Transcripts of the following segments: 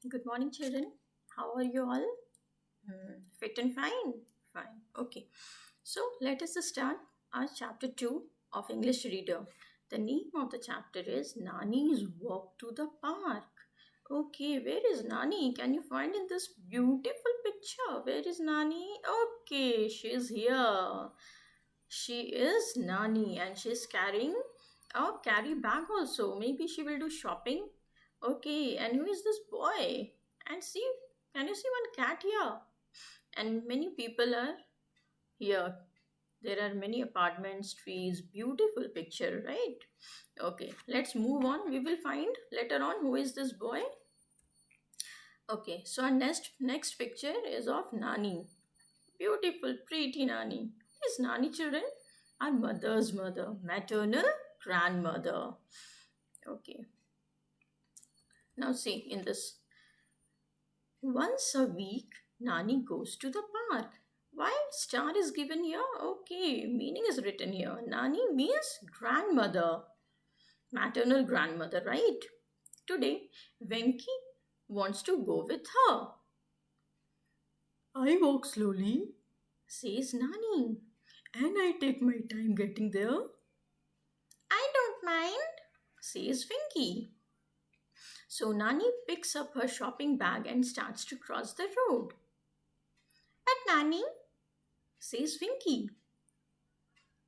Good morning, children. How are you all? Fit and fine? Fine. Okay. So let us start our chapter 2 of English Reader. The name of the chapter is Nani's Walk to the Park. Okay, where is Nani? Can you find in this beautiful picture? Where is Nani? Okay, she is here. She is Nani and she is carrying a carry bag also. Maybe she will do shopping. Okay, and who is this boy? And see, can you see one cat here? And many people are here. There are many apartments, trees, beautiful picture, right? Okay, let's move on. We will find later on who is this boy. Okay, so our next picture is of Nani. Beautiful, pretty Nani. Who is Nani, children? Our mother's mother, maternal grandmother. Okay, now see in this. Once a week, Nani goes to the park. Why star is given here? Okay, meaning is written here. Nani means grandmother, maternal grandmother, right? Today, Venki wants to go with her. I walk slowly, says Nani, and I take my time getting there. I don't mind, says Venki. So Nani picks up her shopping bag and starts to cross the road. But Nani, says Vinky,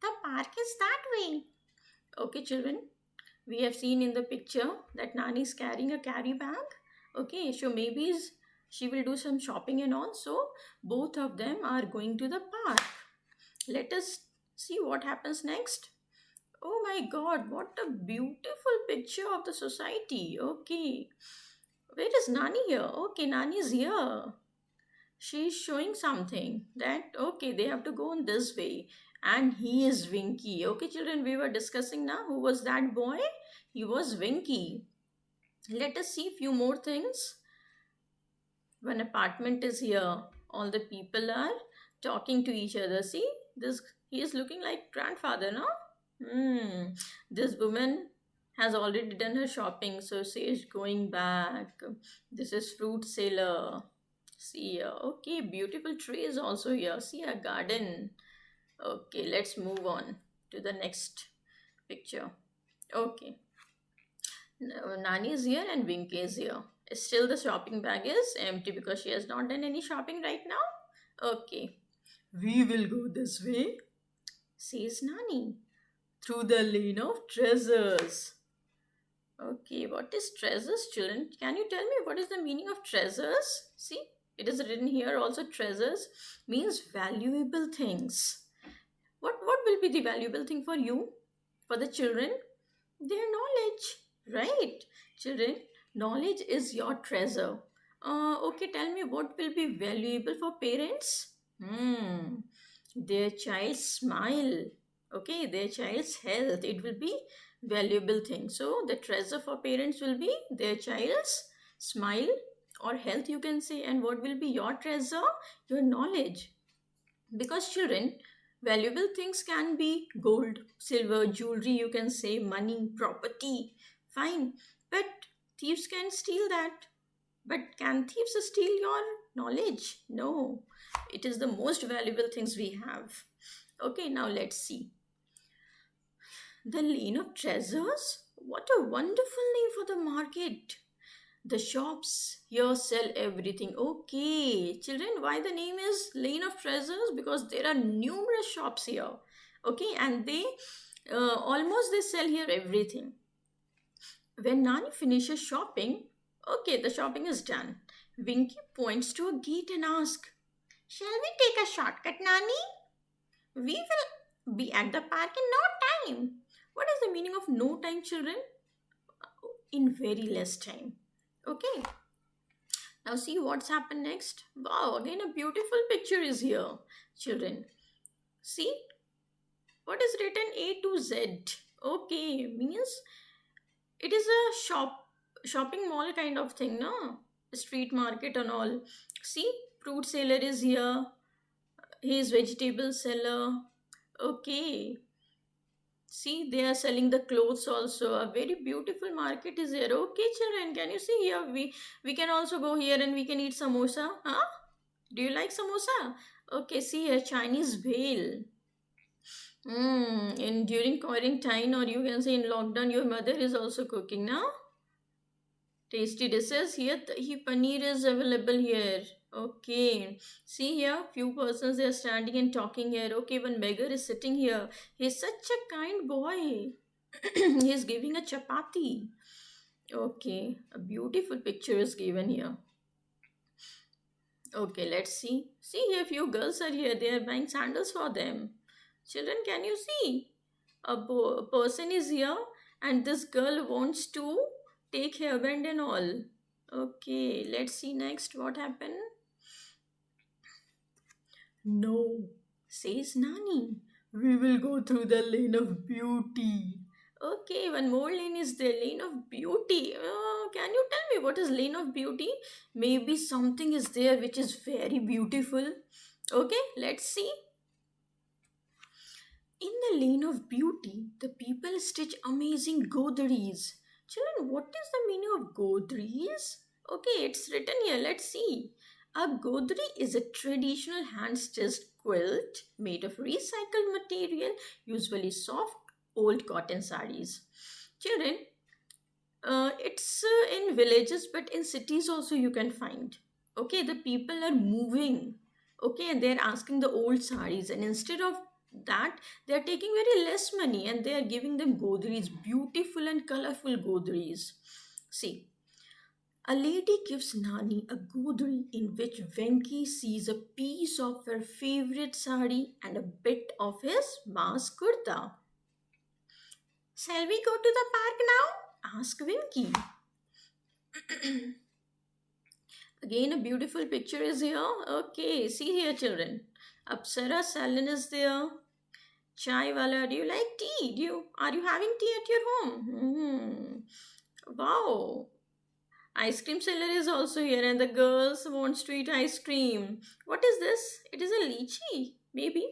the park is that way. Okay, children, we have seen in the picture that Nani is carrying a carry bag. Okay, so maybe she will do some shopping and all. So both of them are going to the park. Let us see what happens next. Oh my god, what a beautiful picture of the society. Okay, where is Nani here? Okay, Nani is here. She's showing something that okay, they have to go in this way, and he is Winky. Okay, children, we were discussing now who was that boy. He was Winky. Let us see few more things. One apartment is here. All the people are talking to each other. See, this he is looking like grandfather, no? This woman has already done her shopping, so she is going back. This is fruit seller. See here. Okay, beautiful tree is also here. See a garden. Okay, let's move on to the next picture. Okay. Nani is here and Vinky is here. Still the shopping bag is empty because she has not done any shopping right now. Okay. We will go this way, says Nani, through the lane of treasures. Okay, what is treasures, children? Can you tell me what is the meaning of treasures? See, it is written here also treasures means valuable things. What will be the valuable thing for you? For the children? Their knowledge, right? Children, knowledge is your treasure. Okay, tell me what will be valuable for parents? Their child's smile. Okay, their child's health. It will be valuable thing. So the treasure for parents will be their child's smile or health, you can say. And what will be your treasure? Your knowledge. Because children, valuable things can be gold, silver, jewelry, you can say, money, property. Fine. But thieves can steal that. But can thieves steal your knowledge? No. It is the most valuable things we have. Okay, now let's see. The Lane of Treasures? What a wonderful name for the market. The shops here sell everything. Okay, children, why the name is Lane of Treasures? Because there are numerous shops here. Okay, and they almost they sell here everything. When Nani finishes shopping, okay, the shopping is done. Winky points to a gate and asks, "Shall we take a shortcut, Nani? We will be at the park in no time." What is the meaning of no time, children? In very less time. Okay. Now see what's happened next. Wow, again a beautiful picture is here, children. See what is written A to Z. Okay, means it is a shopping mall kind of thing, no? Street market and all. See, fruit seller is here. He is vegetable seller. Okay. See, they are selling the clothes also. A very beautiful market is here. Okay, children, can you see here? We can also go here and we can eat samosa. Huh? Do you like samosa? Okay, see here, Chinese bhel. In during quarantine, or you can say in lockdown, your mother is also cooking now. Tasty dishes here. He paneer is available here. Okay. See here, few persons they are standing and talking here. Okay, one beggar is sitting here. He's such a kind boy. He's giving a chapati. Okay, a beautiful picture is given here. Okay, let's see. See here, few girls are here. They are buying sandals for them. Children, can you see? A person is here, and this girl wants to take hairband and all. Okay, let's see next what happened. No, says Nani. We will go through the lane of beauty. Okay, one more lane is the lane of beauty. Can you tell me what is lane of beauty? Maybe something is there which is very beautiful. Okay, let's see. In the lane of beauty, the people stitch amazing godris. Children, what is the meaning of godris? Okay, it's written here. Let's see. A godri is a traditional hand stitched quilt made of recycled material, usually soft old cotton sarees. Children, it's in villages, but in cities also you can find. Okay, the people are moving. Okay, and they're asking the old saris, and instead of that, they are taking very less money and they are giving them godris, beautiful and colorful godris. See, a lady gives Nani a godri in which Venki sees a piece of her favorite sari and a bit of his mask kurta. Shall we go to the park now? Asked Venki. Again, a beautiful picture is here. Okay, see here, children. Apsara Salon is there. Chai wala, do you like tea? Are you having tea at your home? Wow. Ice cream seller is also here, and the girls wants to eat ice cream. What is this? It is a lychee, maybe.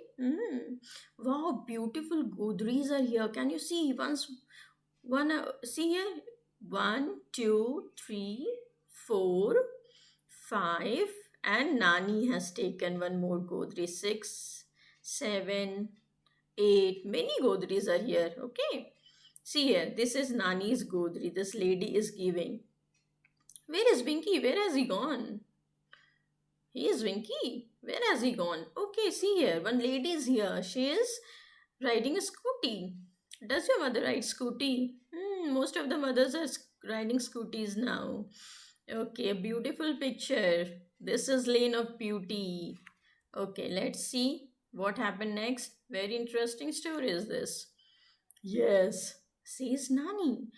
Wow, beautiful godris are here. Can you see see here? One, two, three, four, five, and Nani has taken one more godri. Six, seven, eight. Many godris are here. Okay. See here, this is Nani's godri. This lady is giving. Where is Winky? Where has he gone? He is Winky. Where has he gone? Okay, see here. One lady is here. She is riding a scooty. Does your mother ride scooty? Most of the mothers are riding scooties now. Okay, a beautiful picture. This is Lane of Beauty. Okay, let's see what happened next. Very interesting story is this. Yes, says Nani.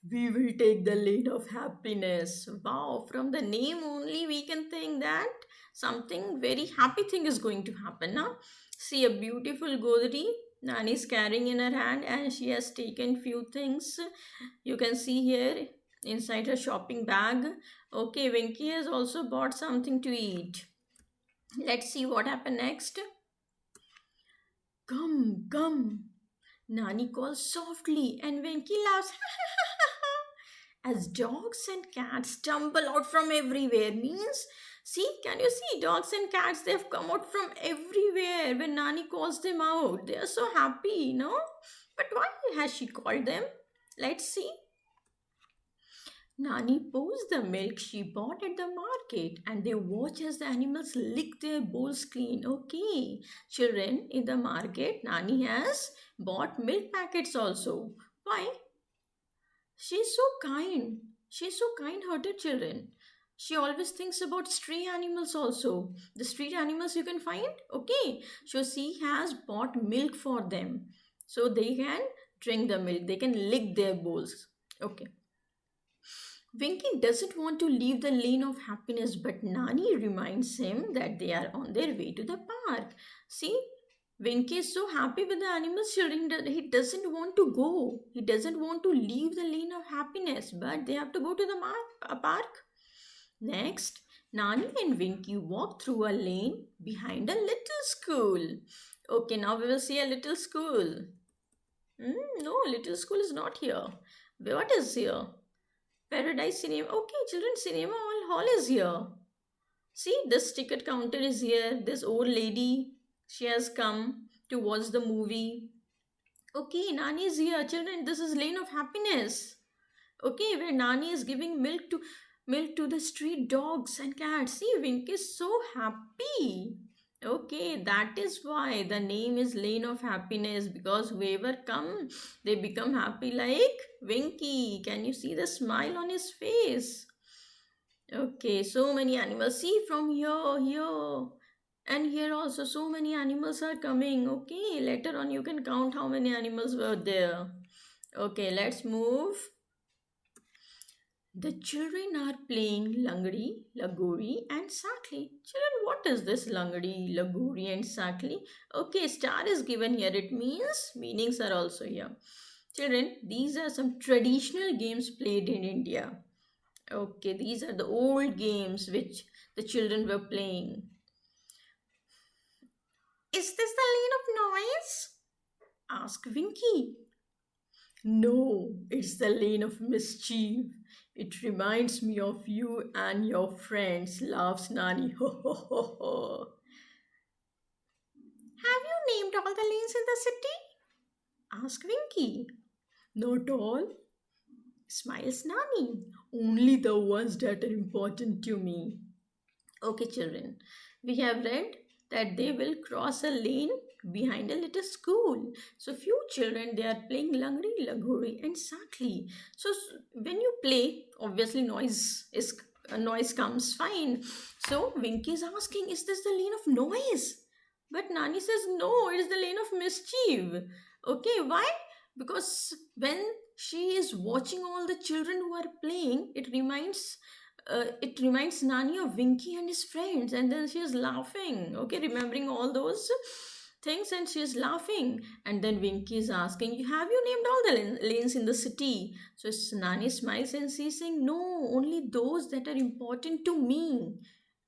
We will take the lane of happiness. Wow, from the name only we can think that something very happy thing is going to happen. Now, see a beautiful godri Nani is carrying in her hand and she has taken few things. You can see here inside her shopping bag. Okay, Winky has also bought something to eat. Let's see what happened next. Come, come. Nani calls softly and Winky laughs as dogs and cats tumble out from everywhere. Means, see, can you see dogs and cats? They've come out from everywhere when Nani calls them out. They are so happy, no? But why has she called them? Let's see. Nani pours the milk she bought at the market and they watch as the animals lick their bowls clean. Okay, children, in the market, Nani has bought milk packets also. Why? She's so kind. She's so kind hearted, children. She always thinks about stray animals also. The street animals you can find. Okay, so she has bought milk for them so they can drink the milk, they can lick their bowls. Okay. Winky doesn't want to leave the lane of happiness, but Nani reminds him that they are on their way to the park. See, Winky is so happy with the animals, children, that he doesn't want to go. He doesn't want to leave the lane of happiness, but they have to go to the park. Next, Nani and Winky walk through a lane behind a little school. Okay, now we will see a little school. No, little school is not here. What is here? Paradise Cinema. Okay, children, cinema hall is here. See, this ticket counter is here. This old lady, she has come to watch the movie. Okay, Nani is here. Children, this is Lane of Happiness. Okay, where Nani is giving milk to the street dogs and cats. See, Wink is so happy. Okay, that is why the name is Lane of Happiness, because whoever come, they become happy like Winky. Can you see the smile on his face? Okay, so many animals. See from here, and here also so many animals are coming. Okay, later on you can count how many animals were there. Okay, let's move. The children are playing Langdi, Lagori, and Sakli. Children, what is this Langdi, Lagori, and Sakli? Okay, star is given here. It means meanings are also here. Children, these are some traditional games played in India. Okay, these are the old games which the children were playing. Is this the lane of noise? Asked Winky. No, it's the lane of mischief. It reminds me of you and your friends, laughs Nani. Ho ho ho ho. Have you named all the lanes in the city? Asked Winky. Not all, smiles Nani. Only the ones that are important to me. Okay, children, we have read that they will cross a lane behind a little school. So few children, they are playing Langri, Lagori, and Sakli. So when you play, obviously noise comes fine. So Winky is asking, is this the lane of noise? But Nani says no, it is the lane of mischief. Okay, why? Because when she is watching all the children who are playing, it reminds Nani of Winky and his friends, and then she is laughing. Okay, remembering all those things, and she is laughing. And then Winky is asking, "Have you named all the lanes in the city?" So Nani smiles and she's saying, "No, only those that are important to me,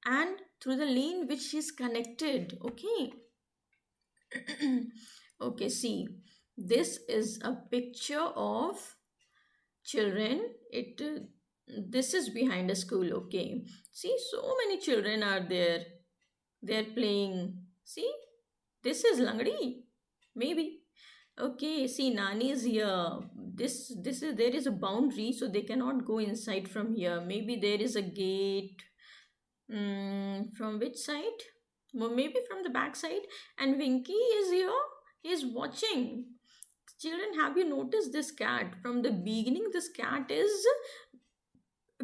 and through the lane which she's connected." Okay. Okay, see, this is a picture of children. This is behind a school. Okay, see, so many children are there. They're playing. See, this is Langdi, maybe. Okay, see, Nani is here. This is there is a boundary, so they cannot go inside from here. Maybe there is a gate. From which side? Well, maybe from the back side. And Winky is here. He is watching. Children, have you noticed this cat? From the beginning, this cat is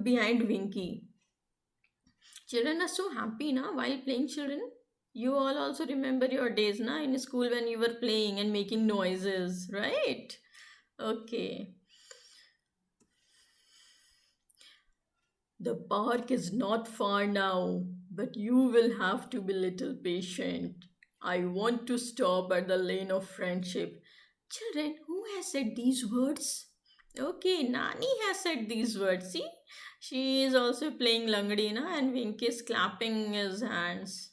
behind Winky. Children are so happy now while playing, children. You all also remember your days na in school when you were playing and making noises, right? Okay. The park is not far now, but you will have to be little patient. I want to stop at the lane of friendship. Children, who has said these words? Okay, Nani has said these words. See, she is also playing Langadina and Vink is clapping his hands.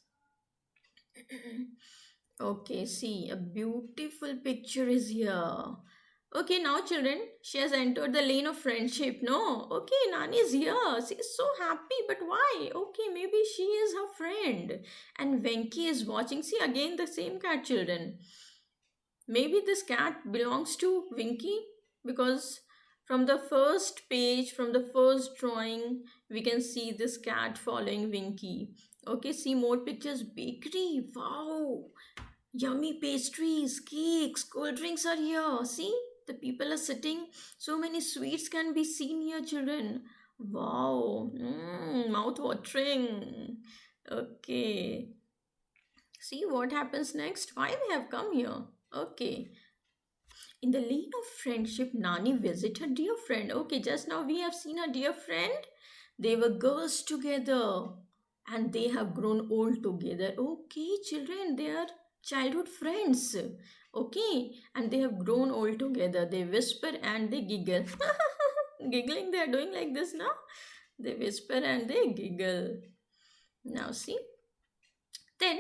Okay, see, a beautiful picture is here. Okay, now children, she has entered the lane of friendship. No, okay, Nani is here. She is so happy, but why? Okay, maybe she is her friend. And Venki is watching. See, again, the same cat, children. Maybe this cat belongs to Winky because from the first page, from the first drawing, we can see this cat following Winky. Okay, see more pictures. Bakery, wow, yummy pastries, cakes, cold drinks are here. See, the people are sitting. So many sweets can be seen here, children. Wow, mouth watering. Okay, see what happens next. Why we have come here? Okay. In the lane of friendship, Nani visits her dear friend. Okay, just now we have seen her dear friend. They were girls together and they have grown old together. Okay, children, they are childhood friends. Okay, and they have grown old together. They whisper and they giggle. Giggling, they are doing like this now. They whisper and they giggle. Now, see. Then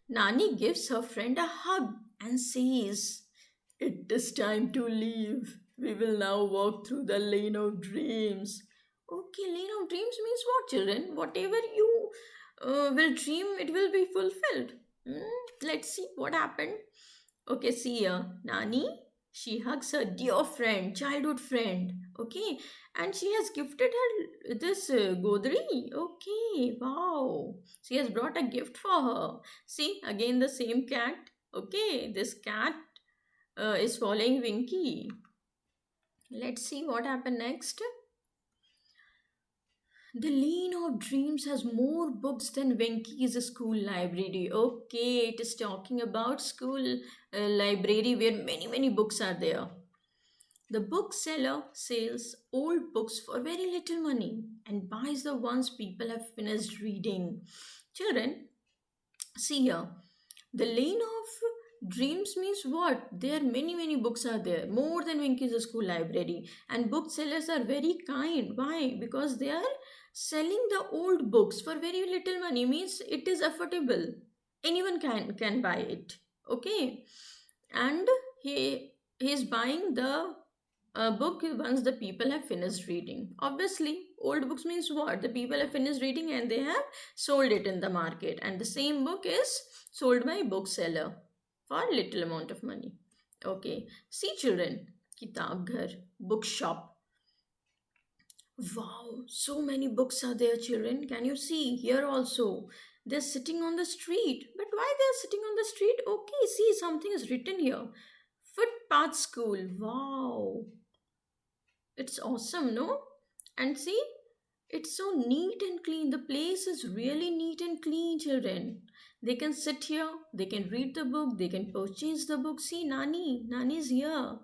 Nani gives her friend a hug and says, It is time to leave. We will now walk through the lane of dreams. Okay, lane of dreams means what, children? Whatever you will dream, it will be fulfilled. Let's see what happened. Okay, see here. Nani, she hugs her dear friend, childhood friend. Okay, and she has gifted her this Godri. Okay, wow. She has brought a gift for her. See, again the same cat. Okay, this cat is following Winky. Let's see what happened next. The Lane of Dreams has more books than Venki's school library. Okay, it is talking about school library where many books are there. The bookseller sells old books for very little money and buys the ones people have finished reading. Children, see here. The Lane of Dreams means what? There are many books are there, more than Winky's school library. And booksellers are very kind. Why? Because they are selling the old books for very little money. Means it is affordable. Anyone can buy it. Okay, and he is buying the book once the people have finished reading. Obviously, old books means what? The people have finished reading and they have sold it in the market, and the same book is sold by bookseller for little amount of money. Okay, see children, kitab ghar, bookshop. Wow, so many books are there, children. Can you see here also? They're sitting on the street. But why they're sitting on the street? Okay, see, something is written here. Footpath School. Wow, it's awesome, no? And see, it's so neat and clean. The place is really neat and clean, children. They can sit here, they can read the book, they can purchase the book. See, Nani is here.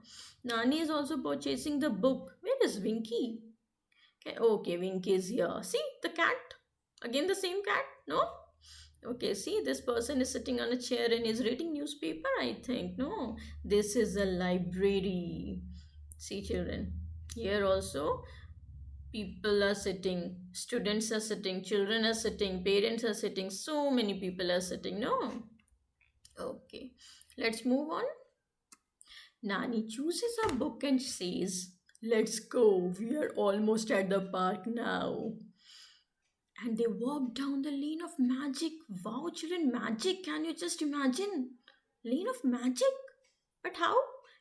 Nani is also purchasing the book. Where is Winky? Okay, Winky is here. See, the cat. Again, the same cat, no? Okay, see, this person is sitting on a chair and is reading newspaper, I think. No, this is a library. See, children. Here also, people are sitting, students are sitting, children are sitting, parents are sitting, so many people are sitting. No? Okay, let's move on. Nani chooses a book and says, "Let's go, we are almost at the park now." And they walk down the lane of magic. Wow, children, magic! Can you just imagine? Lane of magic? But how?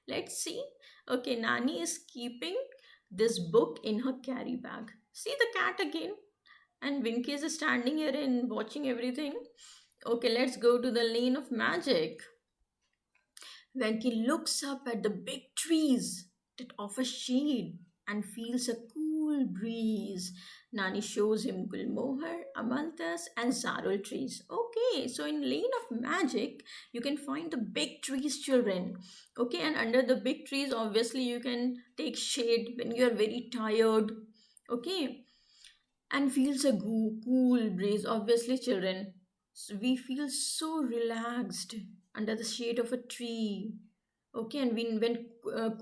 Let's see. Okay, Nani is keeping this book in her carry bag. See the cat again. And Winky is standing here and watching everything. Okay, let's go to the lane of magic. Winky looks up at the big trees that offer shade and feels a cool breeze. Nani shows him Gulmohar, Amantas, and Zarul trees. Okay, so in Lane of Magic, you can find the big trees, children. Okay, and under the big trees, obviously, you can take shade when you are very tired. Okay, and feels a cool breeze. Obviously, children, we feel so relaxed under the shade of a tree. Okay, and when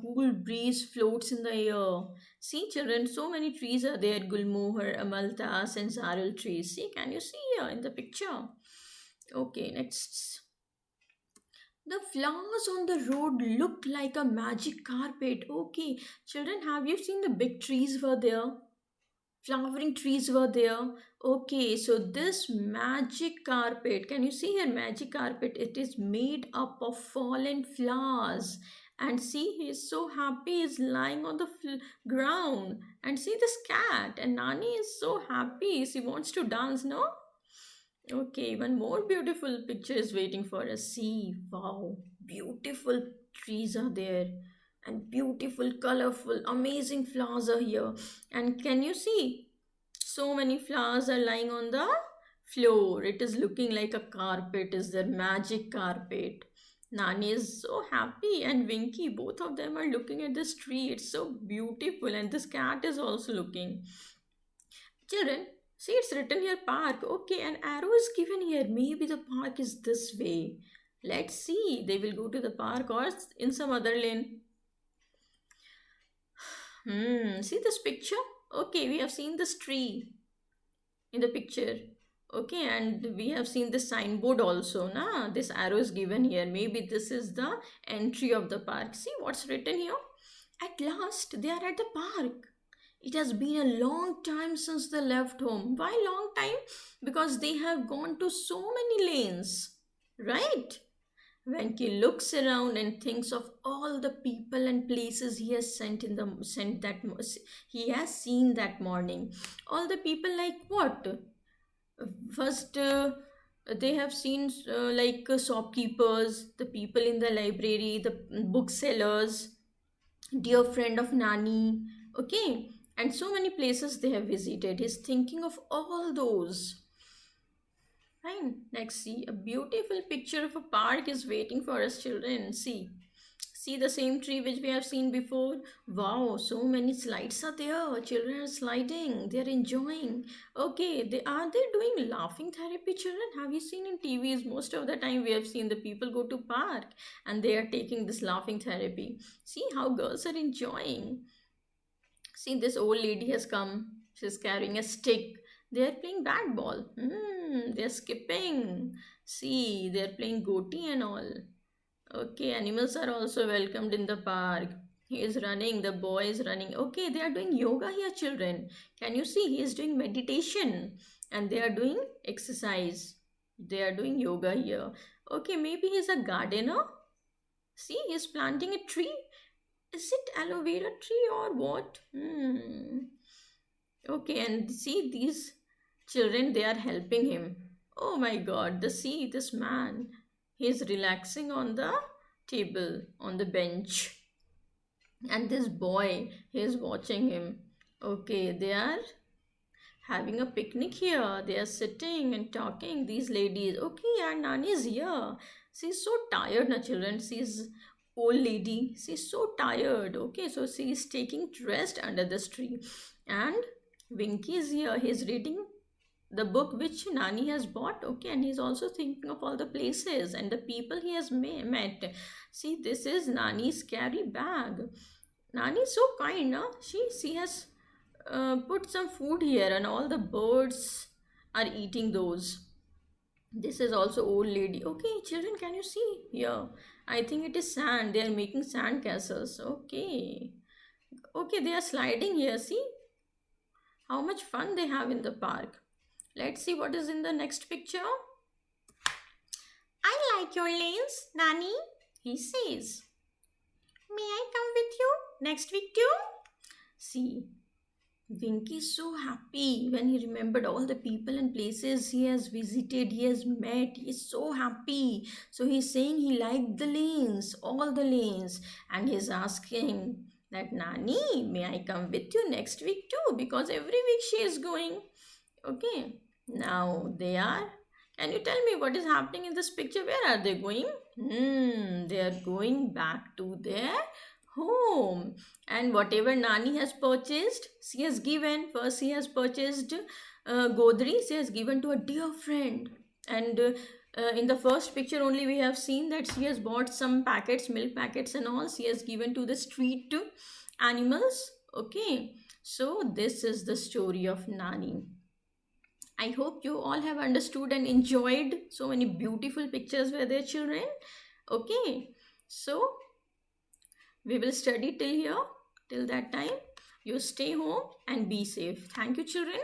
cool breeze floats in the air. See, children, so many trees are there: Gulmohar, Amaltas, and Zarul trees. See, can you see here in the picture? Okay, next. The flowers on the road look like a magic carpet. Okay, children, have you seen the big trees were there? Flowering trees were there. Okay, so this magic carpet, can you see here? Magic carpet, it is made up of fallen flowers. And see, he is so happy, he's lying on the ground. And see this cat, and Nani is so happy, she wants to dance, no? Okay, one more beautiful picture is waiting for us. See, wow, beautiful trees are there, and beautiful, colorful, amazing flowers are here. And can you see? So many flowers are lying on the floor. It is looking like a carpet, is their magic carpet. Nani is so happy, and Winky, both of them are looking at this tree. It's so beautiful, and this cat is also looking. Children, see, it's written here park. Okay, an arrow is given here. Maybe the park is this way. Let's see. They will go to the park or in some other lane. See this picture? Okay, we have seen this tree in the picture. Okay, and we have seen this signboard also, na? This arrow is given here. Maybe this is the entry of the park. See what's written here? At last, they are at the park. It has been a long time since they left home. Why long time? Because they have gone to so many lanes, right? Venki looks around and thinks of all the people and places he has he has seen that morning. All the people like what? First, they have seen shopkeepers, the people in the library, the booksellers, dear friend of Nani, okay, and so many places they have visited. He's thinking of all those. Fine. Next, see a beautiful picture of a park is waiting for us, children. See the same tree which we have seen before. Wow, so many slides are there. Children are sliding. They are enjoying. Okay, they doing laughing therapy, children? Have you seen in TVs? Most of the time we have seen the people go to park and they are taking this laughing therapy. See how girls are enjoying. See, this old lady has come. She's carrying a stick. They are playing bat ball. They're skipping. See, they're playing goatee and all. Okay, animals are also welcomed in the park. He is running, the boy is running. Okay, they are doing yoga here, children. Can you see? He is doing meditation and they are doing exercise. They are doing yoga here. Okay, maybe he's a gardener. See, he's planting a tree. Is it aloe vera tree or what? Okay, and see these children, they are helping him. Oh my god, this man, he's relaxing on the table, on the bench. And this boy, he is watching him. Okay, they are having a picnic here. They are sitting and talking, these ladies. Okay, and Nani is here. She's so tired, na children. She's old lady. She's so tired. Okay, so she is taking rest under this tree. And Winky is here. He's reading the book which Nani has bought. Okay, and he's also thinking of all the places and the people he has met. See, this is Nani's carry bag. Nani is so kind, na? She has put some food here, and all the birds are eating those. This is also old lady. Okay, children, can you see here? I think it is sand. They are making sand castles. Okay. Okay, they are sliding here. See how much fun they have in the park. Let's see what is in the next picture. I like your lanes, Nani, he says. May I come with you next week too? See, Winky is so happy when he remembered all the people and places he has visited, he has met. He is so happy. So he's saying he liked the lanes, all the lanes. And he's asking that, Nani, may I come with you next week too? Because every week she is going. Okay, now they are. Can you tell me what is happening in this picture? Where are they going? They are going back to their home. And whatever Nani has purchased, she has given. First, she has purchased Godri. She has given to a dear friend. And in the first picture only we have seen that she has bought some packets, milk packets and all. She has given to the street animals. Okay, so this is the story of Nani. I hope you all have understood and enjoyed. So many beautiful pictures were there, children. Okay, so we will study till here. Till that time, you stay home and be safe. Thank you, children.